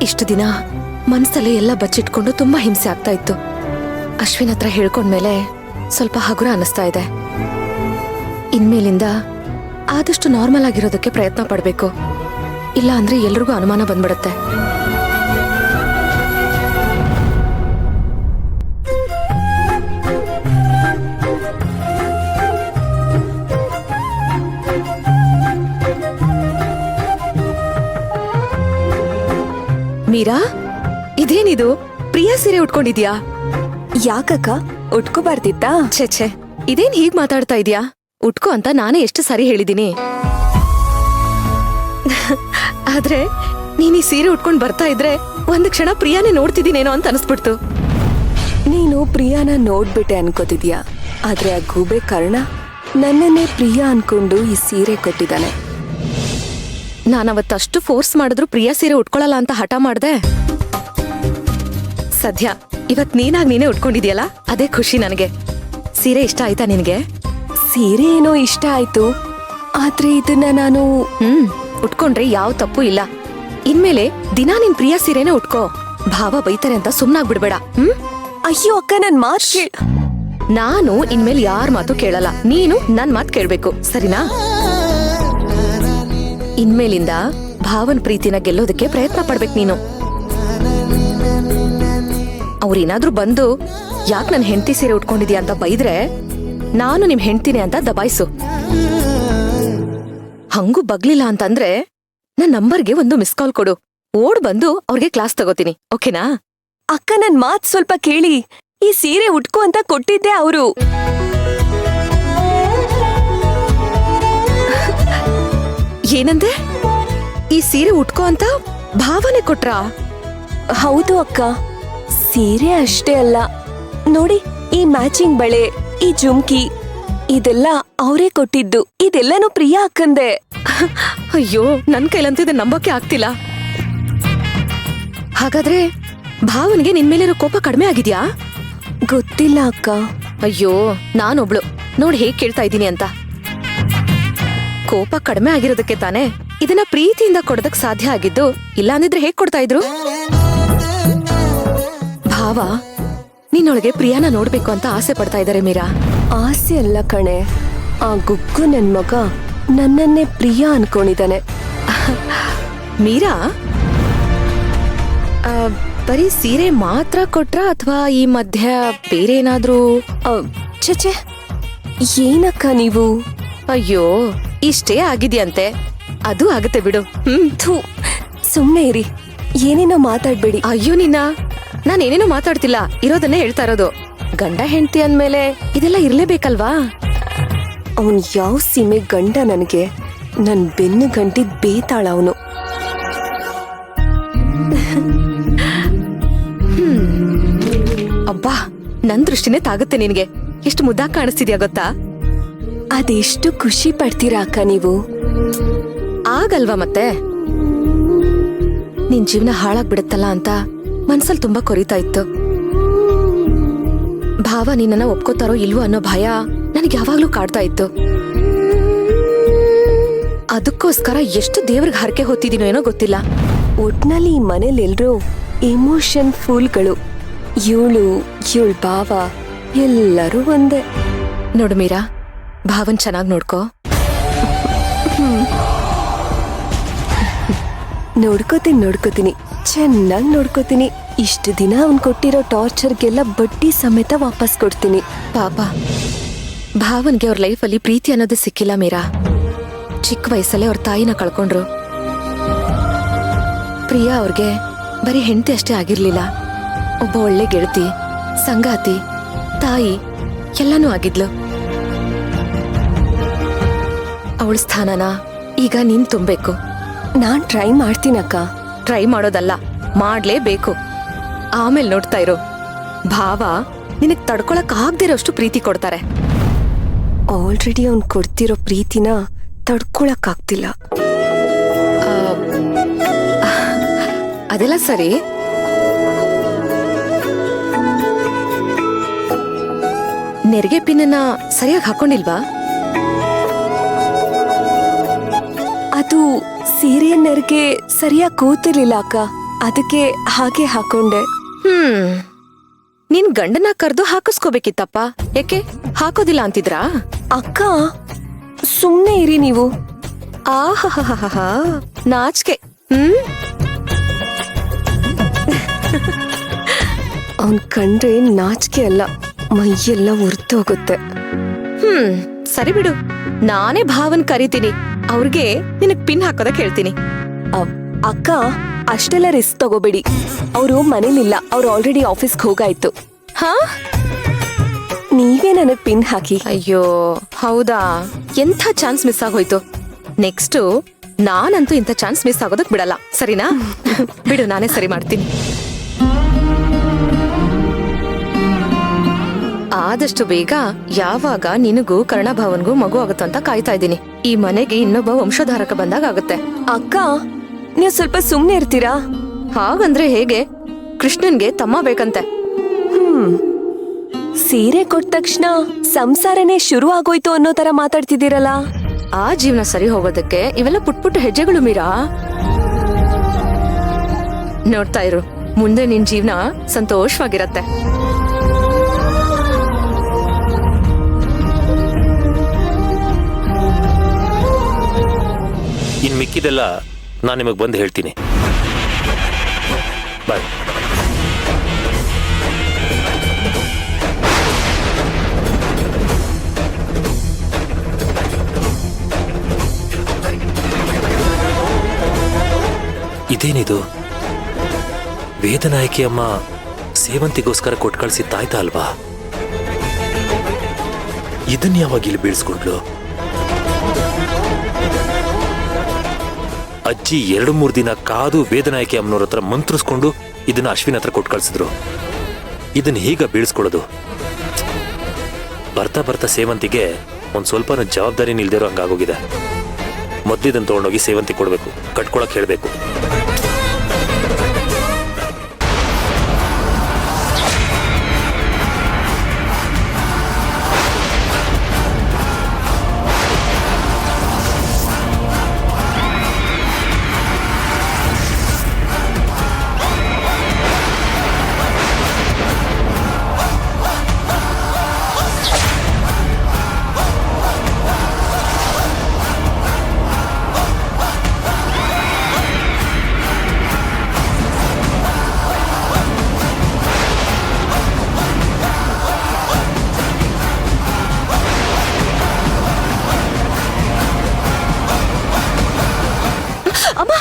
ಇಷ್ಟು ದಿನ ಮನ್ಸಲ್ಲೇ ಎಲ್ಲ ಬಚ್ಚಿಟ್ಕೊಂಡು ತುಂಬಾ ಹಿಂಸೆ ಆಗ್ತಾ ಇತ್ತು. ಅಶ್ವಿನ್ ಹತ್ರ ಹೇಳ್ಕೊಂಡ್ಮೇಲೆ ಸ್ವಲ್ಪ ಹಗುರ ಅನಿಸ್ತಾ ಇದೆ. ಇನ್ಮೇಲಿಂದ ಆದಷ್ಟು ನಾರ್ಮಲ್ ಆಗಿರೋದಕ್ಕೆ ಪ್ರಯತ್ನ ಪಡ್ಬೇಕು. ಇಲ್ಲ ಅಂದ್ರೆ ಎಲ್ರಿಗೂ ಅನುಮಾನ ಬಂದ್ಬಿಡುತ್ತೆ. ಮೀರಾ, ಇದೇನಿದು? ಪ್ರಿಯಾ ಸೀರೆ ಉಟ್ಕೊಂಡಿದ್ಯಾ? ಯಾಕಕ್ಕ, ಉಟ್ಕೋಬಾರ್ದಿತ್ತಾ? ಛೆ, ಇದೇನ್ ಹೀಗ್ ಮಾತಾಡ್ತಾ ಇದ್ಯಾ? ಉಟ್ಕೋ ಅಂತ ನಾನೇ ಎಷ್ಟು ಸಾರಿ ಹೇಳಿದೀನಿ. ಆದ್ರೆ ನೀನ್ ಈ ಸೀರೆ ಉಟ್ಕೊಂಡ್ ಬರ್ತಾ ಇದ್ರೆ ಒಂದ್ ಕ್ಷಣ ಪ್ರಿಯಾನೇ ನೋಡ್ತಿದ್ದೀನೇನೋ ಅಂತ ಅನಿಸ್ಬಿಡ್ತು. ನೀನು ಪ್ರಿಯಾನ ನೋಡ್ಬಿಟ್ಟೆ ಅನ್ಕೋತಿದ್ಯಾ, ಆದ್ರೆ ಆ ಗೂಬೆ ಕರ್ಣ ನನ್ನನ್ನೇ ಪ್ರಿಯಾ ಅನ್ಕೊಂಡು ಈ ಸೀರೆ ಕೊಟ್ಟಿದ್ದಾನೆ. ನಾನವತ್ತಷ್ಟು ಫೋರ್ಸ್ ಮಾಡಿದ್ರು ಪ್ರಿಯಾ ಸೀರೆ ಉಟ್ಕೊಳಲ್ಲ ಅಂತ ಹಠ ಮಾಡ್ದೆ. ಸದ್ಯ ಇವತ್ ನೀನೇ ಉಟ್ಕೊಂಡಿದ್ಯಲ್ಲ, ಅದೇ ಖುಷಿ ನನಗೆ. ಸೀರೆ ಇಷ್ಟ ಆಯ್ತಾ ನಿನ್ಗೆ? ಸೀರೆ ಏನೋ ಇಷ್ಟ ಆಯ್ತು, ಆದ್ರೆ ಇದನ್ನ ನಾನು ಉಟ್ಕೊಂಡ್ರೆ ಯಾವ ತಪ್ಪು ಇಲ್ಲ. ಇನ್ಮೇಲೆ ದಿನಾ ನಿನ್ ಪ್ರಿಯಾ ಸೀರೆನೇ ಉಟ್ಕೋ. ಭಾವ ಬೈತಾರೆ ಅಂತ ಸುಮ್ನಾಗ್ಬಿಡ್ಬೇಡ. ಅಯ್ಯೋ ಅಕ್ಕ, ನನ್ ಮಾತ್ ಕೇಳ. ನಾನು ಇನ್ಮೇಲೆ ಯಾರ ಮಾತು ಕೇಳಲ್ಲ, ನೀನು ನನ್ ಮಾತ್ ಕೇಳ್ಬೇಕು, ಸರಿನಾ? ಇನ್ಮೇಲಿಂದ ಭಾವನ್ ಪ್ರೀತಿನ ಗೆಲ್ಲೋದಕ್ಕೆ ಪ್ರಯತ್ನ ಪಡ್ಬೇಕು ನೀನು. ಅವ್ರೇನಾದ್ರೂ ಬಂದು ಯಾಕೆ ನನ್ ಹೆಂಡತಿ ಸೀರೆ ಉಟ್ಕೊಂಡಿದ್ಯಾ ಅಂತ ಬೈದ್ರೆ ನಾನು ನಿಮ್ ಹೆಂಡ್ತಿನಿ ಅಂತ ದಬಾಯಿಸು. ಹಂಗೂ ಬಗ್ಲಿಲ್ಲ ಅಂತಂದ್ರೆ ನನ್ ನಂಬರ್ಗೆ ಒಂದು ಮಿಸ್ ಕಾಲ್ ಕೊಡು. ಓಡ್ ಬಂದು ಅವ್ರಿಗೆ ಕ್ಲಾಸ್ ತಗೋತೀನಿ, ಓಕೆನಾ? ಅಕ್ಕ, ನನ್ ಮಾತ್ ಸ್ವಲ್ಪ ಕೇಳಿ. ಈ ಸೀರೆ ಉಟ್ಕೋ ಅಂತ ಕೊಟ್ಟಿದ್ದೆ ಅವರು. ಏನಂದೆ? ಈ ಸೀರೆ ಉಟ್ಕೋ ಅಂತ ಭಾವನೆ ಕೊಟ್ರಾ? ಹೌದು ಅಕ್ಕ, ಸೀರೆ ಅಷ್ಟೇ ಅಲ್ಲ ನೋಡಿ, ಈ ಮ್ಯಾಚಿಂಗ್ ಬಳೆ, ಈ ಜುಮ್ಕಿ, ಇದೆಲ್ಲ ಅವರೇ ಕೊಟ್ಟಿದ್ದು. ಇದೆಲ್ಲನೂ ಪ್ರಿಯಾ ಅಕ್ಕಂದೆ. ಅಯ್ಯೋ, ನನ್ ಕೈಲಂತಿದೆ ನಂಬಕ್ಕೆ ಆಗ್ತಿಲ್ಲ. ಹಾಗಾದ್ರೆ ಭಾವನ್ಗೆ ನಿನ್ಮೇಲಿರೋ ಕೋಪ ಕಡಿಮೆ ಆಗಿದ್ಯಾ? ಗೊತ್ತಿಲ್ಲ ಅಕ್ಕ. ಅಯ್ಯೋ, ನಾನೊಬ್ಳು ನೋಡ್ ಹೇಗ್ ಕೇಳ್ತಾ ಇದ್ದೀನಿ ಅಂತ. ಕೋಪ ಕಡಿಮೆ ಆಗಿರೋದಕ್ಕೆ ತಾನೇ ಇದನ್ನ ಪ್ರೀತಿಯಿಂದ ಕೊಡೋದಕ್ ಸಾಧ್ಯ ಆಗಿದ್ದು. ಇಲ್ಲ ಅಂದಿದ್ರೆ ಹೇಗ್ ಕೊಡ್ತಾ ಇದ್ರು? ಭಾವ ನಿನ್ನೊಳಗೆ ಪ್ರಿಯಾನ ನೋಡ್ಬೇಕು ಅಂತ ಆಸೆ ಪಡ್ತಾ ಇದ್ದಾರೆ ಮೀರಾ. ಆಸೆ ಅಲ್ಲ ಕಣೆ, ಆ ಗುಗ್ಗು ನನ್ ಮಗ ನನ್ನನ್ನೇ ಪ್ರಿಯಾ ಅನ್ಕೊಂಡಿದ್ದಾನೆ. ಮೀರಾ, ಬರೀ ಸೀರೆ ಮಾತ್ರ ಕೊಟ್ರ ಅಥವಾ ಈ ಮಧ್ಯ ಬೇರೆ ಏನಾದ್ರೂ? ಚಚೆ, ಏನಕ್ಕ ನೀವು? ಅಯ್ಯೋ, ಇಷ್ಟೇ ಆಗಿದ್ಯಂತೆ. ಅದು ಆಗತ್ತೆ ಬಿಡು. ಥೂ, ಸುಮ್ನೆ ಇರಿ, ಏನೇನೋ ಮಾತಾಡ್ಬೇಡಿ. ಅಯ್ಯೋ ನಿನ್ನ, ನಾನೇನೇನೋ ಮಾತಾಡ್ತಿಲ್ಲ, ಇರೋದನ್ನೇ ಹೇಳ್ತಾ ಇರೋದು. ಗಂಡ ಹೆಂಡತಿ ಅಂದ್ಮೇಲೆ ಇದೆಲ್ಲ ಇರ್ಲೇಬೇಕಲ್ವಾ? ಅವನ್ ಯಾವ ಸೀಮೆ ಗಂಡ ನನಗೆ? ನನ್ ಬೆನ್ನು ಗಂಟಿದ್ ಬೇತಾಳ ಅವನು. ಅಬ್ಬಾ, ನನ್ ದೃಷ್ಟಿನೇ ತಾಗುತ್ತೆ ನಿನ್ಗೆ. ಎಷ್ಟು ಮುದ್ದಾಗ್ ಕಾಣಿಸ್ತಿದ್ಯಾ ಗೊತ್ತಾ? ಅದೆಷ್ಟು ಖುಷಿ ಪಡ್ತೀರಾ ಅಕ್ಕ ನೀವು? ಆಗಲ್ವಾ ಮತ್ತೆ? ನಿನ್ ಜೀವನ ಹಾಳಾಗ್ಬಿಡುತ್ತಲ್ಲ ಅಂತ ಮನ್ಸಲ್ಲಿ ತುಂಬಾ ಕೊರಿತಾ ಇತ್ತು. ಭಾವ ನಿನ್ನನ್ನ ಒಪ್ಕೋತಾರೋ ಇಲ್ವೋ ಅನ್ನೋ ಭಯ ನನಗೆ ಯಾವಾಗ್ಲೂ ಕಾಡ್ತಾ ಇತ್ತು. ಅದಕ್ಕೋಸ್ಕರ ಎಷ್ಟು ದೇವ್ರಿಗೆ ಹರಕೆ ಹೊತ್ತಿದೀನೋ ಏನೋ ಗೊತ್ತಿಲ್ಲ. ಒಟ್ನಲ್ಲಿ ಈ ಮನೇಲಿ ಎಲ್ರೂ ಎಮೋಷನ್ ಫೂಲ್ಗಳು. ಇವಳ ಭಾವ ಎಲ್ಲರೂ ಒಂದೇ. ನೋಡು ಮೀರಾ, ಭಾವನ್ ಚೆನ್ನಾಗ್ ನೋಡ್ಕೋ. ನೋಡ್ಕೋತೀನಿ, ಚೆನ್ನಾಗ್ ನೋಡ್ಕೋತೀನಿ. ಇಷ್ಟು ದಿನ ಅವ್ನ್ ಕೊಟ್ಟಿರೋ ಟಾರ್ಚರ್ಗೆಲ್ಲ ಬಡ್ಡಿ ಸಮೇತ ವಾಪಸ್ ಕೊಡ್ತೀನಿ. ಪಾಪ ಭಾವನ್ಗೆ ಅವ್ರ ಲೈಫಲ್ಲಿ ಪ್ರೀತಿ ಅನ್ನೋದು ಸಿಕ್ಕಿಲ್ಲ ಮೀರಾ. ಚಿಕ್ಕ ವಯಸ್ಸಲ್ಲೇ ಅವ್ರ ತಾಯಿನ ಕಳ್ಕೊಂಡ್ರು. ಪ್ರಿಯಾ ಅವ್ರಿಗೆ ಬರೀ ಹೆಂಡತಿ ಅಷ್ಟೇ ಆಗಿರ್ಲಿಲ್ಲ, ಒಬ್ಬ ಒಳ್ಳೆ ಗೆಳತಿ, ಸಂಗಾತಿ, ತಾಯಿ ಎಲ್ಲಾನು ಆಗಿದ್ಲು. ಅವಳ ಸ್ಥಾನನ ಈಗ ನೀನ್ ತುಂಬೇಕು. ನಾನ್ ಟ್ರೈ ಮಾಡ್ತೀನಕ್ಕ. ಟ್ರೈ ಮಾಡೋದಲ್ಲ, ಮಾಡ್ಲೇಬೇಕು. ಆಮೇಲೆ ನೋಡ್ತಾ ಇರೋ, ಭಾವ ನಿನಗ್ ತಡ್ಕೊಳಕ್ ಆಗ್ದಿರೋಷ್ಟು ಪ್ರೀತಿ ಕೊಡ್ತಾರೆ. ಆಲ್ರೆಡಿ ಅವ್ನ್ ಕೊಡ್ತಿರೋ ಪ್ರೀತಿನ ತಡ್ಕೊಳಕ್ ಆಗ್ತಿಲ್ಲ. ಅದೆಲ್ಲ ಸರಿ. ನೆರಿಗೆ ಪಿನ್ನ ಸರಿಯಾಗಿ ಹಾಕೊಂಡಿಲ್ವಾ? ಅದು ಸೀರೆ ನೆರಿಗೆ ಸರಿಯಾಗಿ ಕೂತಿರ್ಲಿಲ್ಲ ಅಕ್ಕ. ಅದಕ್ಕೆ ಹಾಗೆ ಹಾಕೊಂಡೆ. ನಿನ್ ಗಂಡನ ಕರ್ದು ಹಾಕಿಸ್ಕೋಬೇಕಿತ್ತಪ್ಪ. ಯಾಕೆ ಹಾಕೋದಿಲ್ಲ ಅಂತಿದ್ರಾ? ಅಕ್ಕ ಸುಮ್ನೆ ಇರಿ ನೀವು. ಆಹಾ ನಾಚಿಕೆ. ಅವನ್ ಕಂಡ್ರೆ ನಾಚಿಕೆ ಅಲ್ಲ, ಮೈಯೆಲ್ಲ ಉರ್ತೋಗುತ್ತೆ. ಸರಿ ಬಿಡು, ನಾನೇ ಭಾವನ್ ಕರಿತೀನಿ. ಅವ್ರಿಗೆ ನಿನಗ್ ಪಿನ್ ಹಾಕೋದಕ್ ಹೇಳ್ತೀನಿ. ಅಕ್ಕ ಅಷ್ಟೆಲ್ಲ ರಿಸ್ಕ್ ತಗೋಬೇಡಿ. ಅವರು ಮನೇಲಿಲ್ಲ, ಅವ್ರು ಆಲ್ರೆಡಿ ಆಫೀಸ್ಗೆ ಹೋಗಾಯ್ತು. ಹಾ, ನೀವೇ ನನಗ್ ಪಿನ್ ಹಾಕಿ. ಅಯ್ಯೋ ಹೌದಾ, ಎಂಥ ಚಾನ್ಸ್ ಮಿಸ್ ಆಗೋಯ್ತು. ನೆಕ್ಸ್ಟ್ ನಾನಂತೂ ಇಂಥ ಚಾನ್ಸ್ ಮಿಸ್ ಆಗೋದಕ್ ಬಿಡಲ್ಲ, ಸರಿನಾ? ಬಿಡು, ನಾನೇ ಸರಿ ಮಾಡ್ತೀನಿ. ಆದಷ್ಟು ಬೇಗ ಯಾವಾಗ ನಿನಗೂ ಕರ್ಣಭಾವನ್ಗೂ ಮಗು ಆಗುತ್ತಂತ ಕಾಯ್ತಾ ಇದ್ದೀನಿ. ಈ ಮನೆಗೆ ಇನ್ನೊಬ್ಬ ವಂಶಧಾರಕ ಬಂದಾಗ ಆಗುತ್ತೆ. ಅಕ್ಕ ನೀವು ಸ್ವಲ್ಪ ಸುಮ್ನೆ ಇರ್ತೀರಾ? ಹಾಗಂದ್ರೆ ಹೇಗೆ? ಕೃಷ್ಣನ್ಗೆ ತಮ್ಮ ಬೇಕಂತೆ. ಸೀರೆ ಕೊಟ್ಟ ತಕ್ಷಣ ಸಂಸಾರನೇ ಶುರು ಆಗೋಯ್ತು ಅನ್ನೋ ತರ ಮಾತಾಡ್ತಿದ್ದೀರಲ್ಲ. ಆ ಜೀವನ ಸರಿ ಹೋಗೋದಕ್ಕೆ ಇವೆಲ್ಲ ಪುಟ್ಟ ಹೆಜ್ಜೆಗಳು ಮೀರಾ. ನೋಡ್ತಾ ಇರು, ಮುಂದೆ ನಿನ್ ಜೀವನ ಸಂತೋಷವಾಗಿರತ್ತೆ. ಇನ್ ಮಿಕ್ಕಿದೆಲ್ಲ ನಾನು ನಿಮಗೆ ಬಂದು ಹೇಳ್ತೀನಿ. ಬಾಯ್. ಇದೇನಿದು? ವೇದನಾಯಕಿ ಅಮ್ಮ ಸೇವಂತಿಗೋಸ್ಕರ ಕೊಟ್ಟು ಕಳಿಸಿ ತಾಯ್ತಾ ಅಲ್ವಾ? ಇದನ್ನ ಯಾವಾಗ ಇಲ್ಲಿ ಬೀಳ್ಸ್ಕೊಂಡ್ಲು? ಅಜ್ಜಿ 2-3 ದಿನ ಕಾದು ವೇದನಾಯಕಿ ಅಮ್ಮನವ್ರ ಹತ್ರ ಮಂತ್ರಿಸ್ಕೊಂಡು ಇದನ್ನ ಅಶ್ವಿನ್ ಹತ್ರ ಕೊಟ್ಟು ಕಳ್ಸಿದ್ರು. ಇದನ್ನ ಹೀಗ ಬೀಳ್ಸ್ಕೊಳ್ಳೋದು? ಬರ್ತಾ ಬರ್ತಾ ಸೇವಂತಿಗೆ ಒಂದ್ ಸ್ವಲ್ಪನೂ ಜವಾಬ್ದಾರಿ ನಿಲ್ದಿರೋ ಹಂಗಾಗೋಗಿದೆ. ಮೊದ್ಲಿದನ್ನ ತಗೊಂಡೋಗಿ ಸೇವಂತಿ ಕೊಡ್ಬೇಕು, ಕಟ್ಕೊಳಕ್ ಹೇಳ್ಬೇಕು. ಅಮ್ಮ